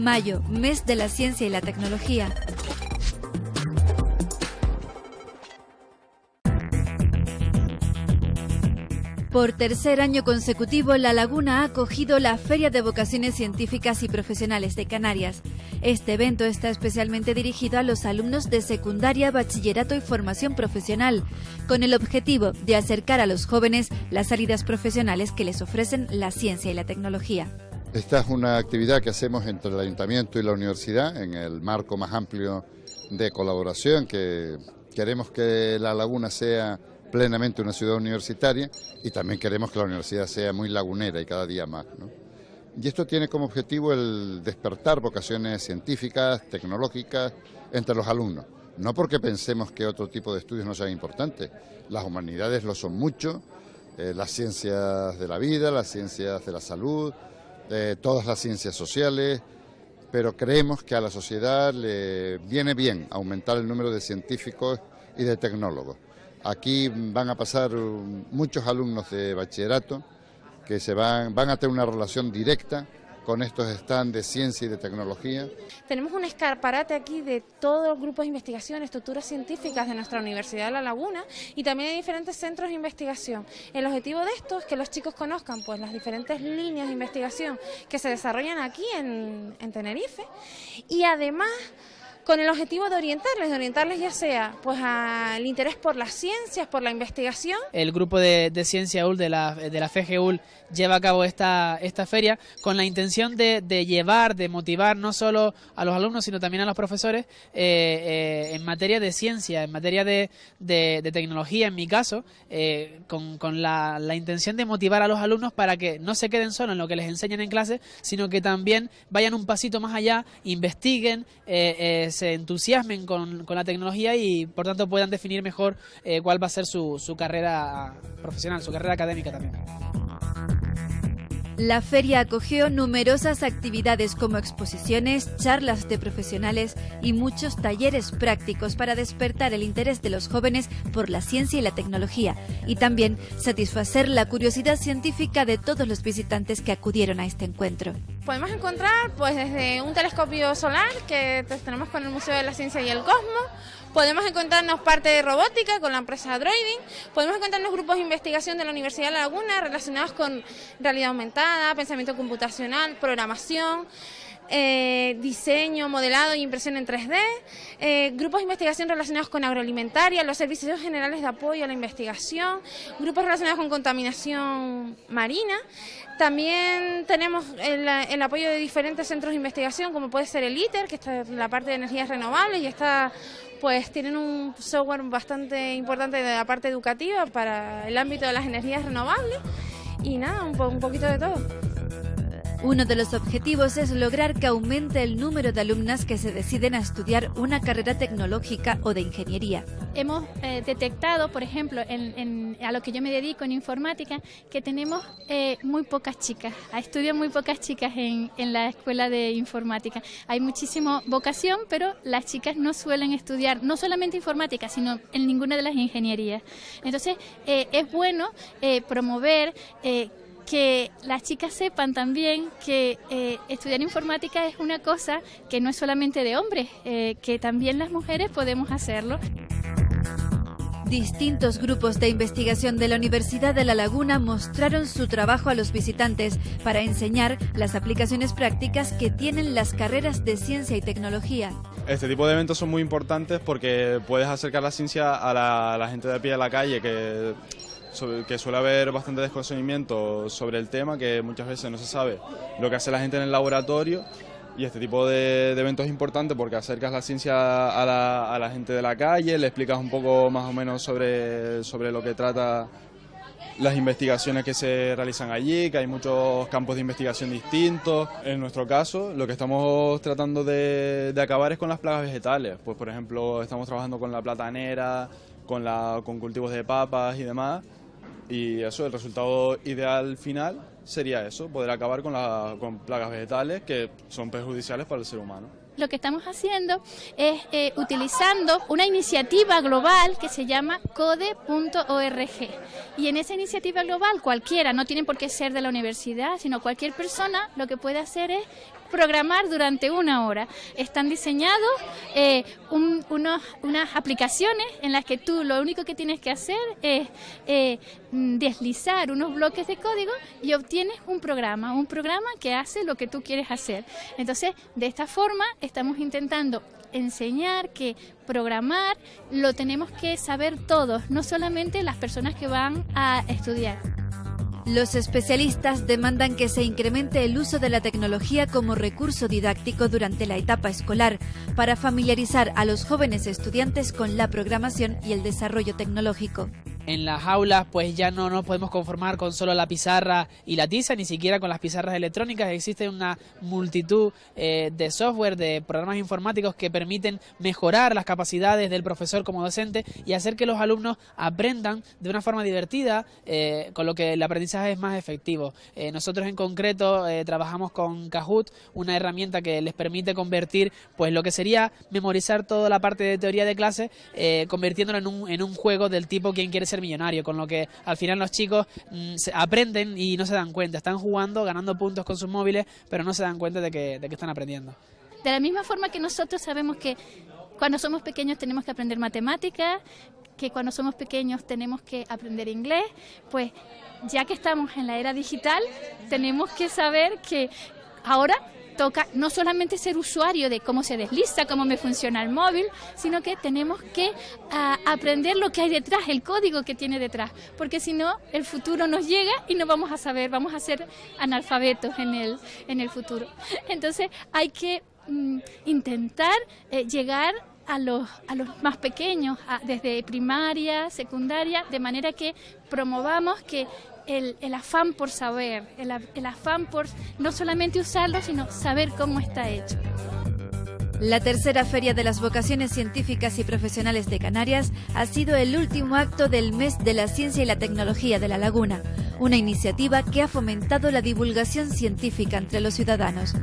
Mayo, mes de la ciencia y la tecnología. Por tercer año consecutivo, La Laguna ha acogido la Feria de Vocaciones Científicas y Profesionales de Canarias. Este evento está especialmente dirigido a los alumnos de secundaria, bachillerato y formación profesional, con el objetivo de acercar a los jóvenes las salidas profesionales que les ofrecen la ciencia y la tecnología. Esta es una actividad que hacemos entre el Ayuntamiento y la Universidad en el marco más amplio de colaboración, que queremos que La Laguna sea plenamente una ciudad universitaria y también queremos que la universidad sea muy lagunera y cada día más, ¿no? Y esto tiene como objetivo el despertar vocaciones científicas, tecnológicas entre los alumnos. No porque pensemos que otro tipo de estudios no sean importantes, las humanidades lo son mucho, las ciencias de la vida, las ciencias de la salud, todas las ciencias sociales, pero creemos que a la sociedad le viene bien aumentar el número de científicos y de tecnólogos. Aquí van a pasar muchos alumnos de bachillerato que van a tener una relación directa con estos stands de ciencia y de tecnología. Tenemos un escaparate aquí de todos los grupos de investigación, estructuras científicas de nuestra Universidad de La Laguna y también de diferentes centros de investigación. El objetivo de esto es que los chicos conozcan pues las diferentes líneas de investigación que se desarrollan aquí en Tenerife y además con el objetivo de orientarles ya sea pues al interés por las ciencias, por la investigación. El grupo de Ciencia UL de la FGUL lleva a cabo esta feria con la intención de llevar, de motivar no solo a los alumnos sino también a los profesores en materia de ciencia, en materia de tecnología en mi caso, con la intención de motivar a los alumnos para que no se queden solo en lo que les enseñan en clase, sino que también vayan un pasito más allá, investiguen, se entusiasmen con la tecnología y por tanto puedan definir mejor cuál va a ser su carrera profesional, su carrera académica también. La feria acogió numerosas actividades como exposiciones, charlas de profesionales y muchos talleres prácticos para despertar el interés de los jóvenes por la ciencia y la tecnología y también satisfacer la curiosidad científica de todos los visitantes que acudieron a este encuentro. Podemos encontrar pues desde un telescopio solar que tenemos con el Museo de la Ciencia y el Cosmos, podemos encontrarnos parte de robótica con la empresa Droiding, podemos encontrarnos grupos de investigación de la Universidad de La Laguna relacionados con realidad aumentada, pensamiento computacional, programación, diseño, modelado e impresión en 3D, grupos de investigación relacionados con agroalimentaria, los servicios generales de apoyo a la investigación, grupos relacionados con contaminación marina. También tenemos el apoyo de diferentes centros de investigación, como puede ser el ITER, que está en la parte de energías renovables y pues tienen un software bastante importante de la parte educativa para el ámbito de las energías renovables y nada, un poquito de todo. Uno de los objetivos es lograr que aumente el número de alumnas que se deciden a estudiar una carrera tecnológica o de ingeniería. Hemos detectado, por ejemplo, a lo que yo me dedico en informática, que tenemos muy pocas chicas, estudian muy pocas chicas en la escuela de informática. Hay muchísima vocación, pero las chicas no suelen estudiar no solamente informática, sino en ninguna de las ingenierías. Entonces, es bueno promover que las chicas sepan también que estudiar informática es una cosa que no es solamente de hombres, que también las mujeres podemos hacerlo. Distintos grupos de investigación de la Universidad de La Laguna mostraron su trabajo a los visitantes para enseñar las aplicaciones prácticas que tienen las carreras de ciencia y tecnología. Este tipo de eventos son muy importantes porque puedes acercar la ciencia a la gente de a pie de la calle que suele haber bastante desconocimiento sobre el tema, que muchas veces no se sabe lo que hace la gente en el laboratorio, y este tipo de eventos es importante porque acercas la ciencia a la gente de la calle, le explicas un poco más o menos sobre lo que trata las investigaciones que se realizan allí, que hay muchos campos de investigación distintos. En nuestro caso, lo que estamos tratando de acabar es con las plagas vegetales. Pues, por ejemplo, estamos trabajando con la platanera, con cultivos de papas y demás. Y eso, el resultado ideal final sería eso, poder acabar con plagas vegetales que son perjudiciales para el ser humano. Lo que estamos haciendo es utilizando una iniciativa global que se llama code.org. Y en esa iniciativa global cualquiera, no tiene por qué ser de la universidad, sino cualquier persona, lo que puede hacer es programar durante 1 hora. Están diseñados unas aplicaciones en las que tú lo único que tienes que hacer es deslizar unos bloques de código y obtienes un programa que hace lo que tú quieres hacer. Entonces, de esta forma estamos intentando enseñar que programar lo tenemos que saber todos, no solamente las personas que van a estudiar. Los especialistas demandan que se incremente el uso de la tecnología como recurso didáctico durante la etapa escolar para familiarizar a los jóvenes estudiantes con la programación y el desarrollo tecnológico. En las aulas pues ya no nos podemos conformar con solo la pizarra y la tiza, ni siquiera con las pizarras electrónicas. Existe una multitud de software, de programas informáticos que permiten mejorar las capacidades del profesor como docente y hacer que los alumnos aprendan de una forma divertida, con lo que el aprendizaje es más efectivo. Nosotros en concreto trabajamos con Kahoot, una herramienta que les permite convertir pues lo que sería memorizar toda la parte de teoría de clase, convirtiéndolo en un juego del tipo ¿Quién quiere ser millonario? Con lo que al final los chicos aprenden y no se dan cuenta, están jugando, ganando puntos con sus móviles, pero no se dan cuenta de que están aprendiendo. De la misma forma que nosotros sabemos que cuando somos pequeños tenemos que aprender matemáticas, que cuando somos pequeños tenemos que aprender inglés, pues ya que estamos en la era digital, tenemos que saber que ahora toca no solamente ser usuario de cómo se desliza, cómo me funciona el móvil, sino que tenemos que aprender lo que hay detrás, el código que tiene detrás, porque si no, el futuro nos llega y no vamos a saber, vamos a ser analfabetos en el futuro. Entonces hay que intentar llegar a los más pequeños, desde primaria, secundaria, de manera que promovamos que el afán por saber, el afán por no solamente usarlo, sino saber cómo está hecho. La tercera Feria de las Vocaciones Científicas y Profesionales de Canarias ha sido el último acto del Mes de la Ciencia y la Tecnología de La Laguna, una iniciativa que ha fomentado la divulgación científica entre los ciudadanos.